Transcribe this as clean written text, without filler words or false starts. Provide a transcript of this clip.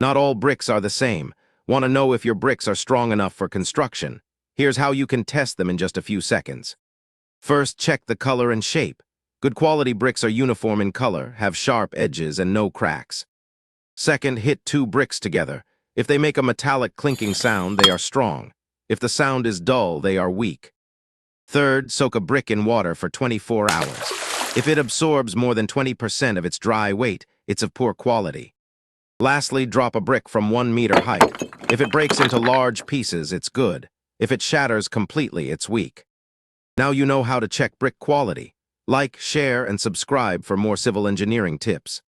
Not all bricks are the same. Want to know if your bricks are strong enough for construction? Here's how you can test them in just a few seconds. First, check the color and shape. Good quality bricks are uniform in color, have sharp edges, and no cracks. Second, hit two bricks together. If they make a metallic clinking sound, they are strong. If the sound is dull, they are weak. Third, soak a brick in water for 24 hours. If it absorbs more than 20% of its dry weight, it's of poor quality. Lastly, drop a brick from 1 meter height. If it breaks into large pieces, it's good. If it shatters completely, it's weak. Now you know how to check brick quality. Like, share, and subscribe for more civil engineering tips.